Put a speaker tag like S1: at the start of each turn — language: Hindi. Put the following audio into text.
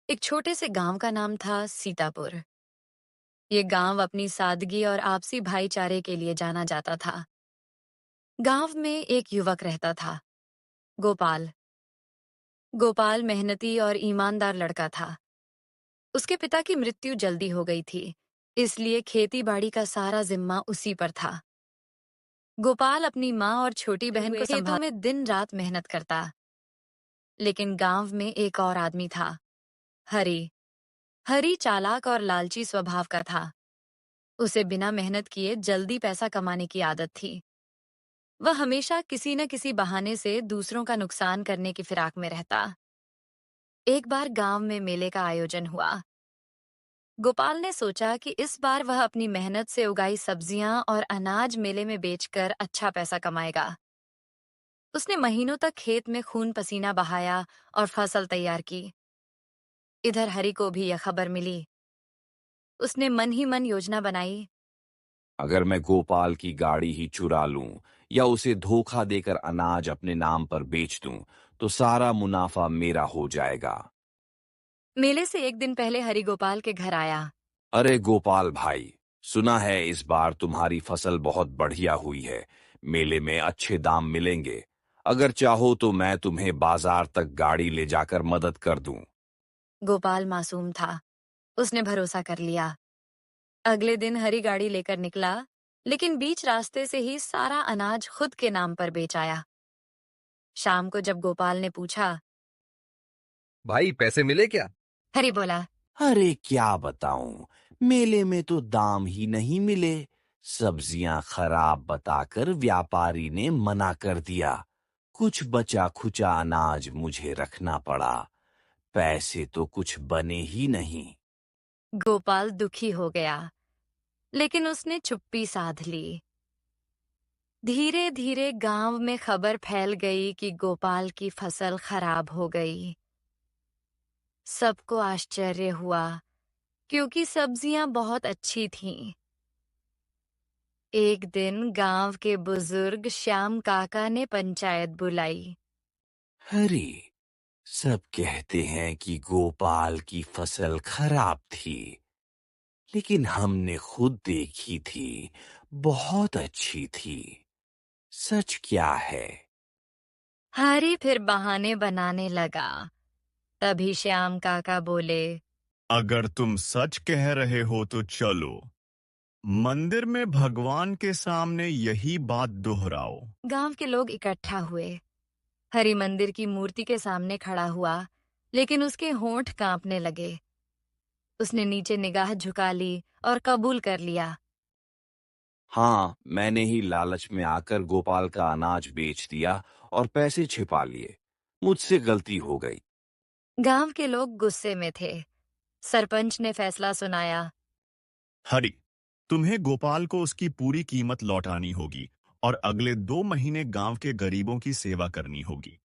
S1: एक छोटे से गांव का नाम था सीतापुर। ये गांव अपनी सादगी और आपसी भाईचारे के लिए जाना जाता था। गांव में एक युवक रहता था, गोपाल। गोपाल मेहनती और ईमानदार लड़का था। उसके पिता की मृत्यु जल्दी हो गई थी, इसलिए खेती बाड़ी का सारा जिम्मा उसी पर था। गोपाल अपनी माँ और छोटी बहन को खेतों में दिन रात मेहनत करता। लेकिन गांव में एक और आदमी था, हरी। हरी चालाक और लालची स्वभाव का था। उसे बिना मेहनत किए जल्दी पैसा कमाने की आदत थी। वह हमेशा किसी न किसी बहाने से दूसरों का नुकसान करने की फिराक में रहता। एक बार गांव में मेले का आयोजन हुआ। गोपाल ने सोचा कि इस बार वह अपनी मेहनत से उगाई सब्जियां और अनाज मेले में बेचकर अच्छा पैसा कमाएगा। उसने महीनों तक खेत में खून पसीना बहाया और फसल तैयार की। इधर हरी को भी यह खबर मिली। उसने मन ही मन योजना बनाई।
S2: अगर मैं गोपाल की गाड़ी ही चुरा लूं या उसे धोखा देकर अनाज अपने नाम पर बेच दूं, तो सारा मुनाफा मेरा हो जाएगा।
S1: मेले से एक दिन पहले हरी गोपाल के घर आया।
S2: अरे गोपाल भाई, सुना है इस बार तुम्हारी फसल बहुत बढ़िया हुई है। मेले में अच्छे दाम मिलेंगे। अगर चाहो तो मैं तुम्हें बाजार तक गाड़ी ले जाकर मदद कर दूं।
S1: गोपाल मासूम था। उसने भरोसा कर लिया। अगले दिन हरी गाड़ी लेकर निकला, लेकिन बीच रास्ते से ही सारा अनाज खुद के नाम पर बेच आया। शाम को जब गोपाल ने पूछा,
S3: भाई पैसे मिले क्या?
S1: हरी बोला,
S2: अरे क्या बताऊं, मेले में तो दाम ही नहीं मिले। सब्जियां खराब बताकर व्यापारी ने मना कर दिया। कुछ बचा खुचा अनाज मुझे रखना पड़ा। पैसे तो कुछ बने ही नहीं।
S1: गोपाल दुखी हो गया, लेकिन उसने चुप्पी साध ली। धीरे धीरे गांव में खबर फैल गई कि गोपाल की फसल खराब हो गई। सबको आश्चर्य हुआ, क्योंकि सब्जियां बहुत अच्छी थीं। एक दिन गांव के बुजुर्ग श्याम काका ने पंचायत बुलाई।
S2: अरे, सब कहते हैं कि गोपाल की फसल खराब थी, लेकिन हमने खुद देखी थी, बहुत अच्छी थी। सच क्या है?
S1: हरी फिर बहाने बनाने लगा। तभी श्याम काका बोले,
S4: अगर तुम सच कह रहे हो तो चलो मंदिर में भगवान के सामने यही बात दोहराओ।
S1: गांव के लोग इकट्ठा हुए। हरि मंदिर की मूर्ति के सामने खड़ा हुआ, लेकिन उसके होंठ कांपने लगे। उसने नीचे निगाह झुका ली और कबूल कर लिया।
S2: हाँ, मैंने ही लालच में आकर गोपाल का अनाज बेच दिया और पैसे छिपा लिए। मुझसे गलती हो गई।
S1: गांव के लोग गुस्से में थे। सरपंच ने फैसला सुनाया।
S4: हरि, तुम्हें गोपाल को उसकी पूरी कीमत लौटानी होगी और अगले 2 महीने गांव के गरीबों की सेवा करनी होगी।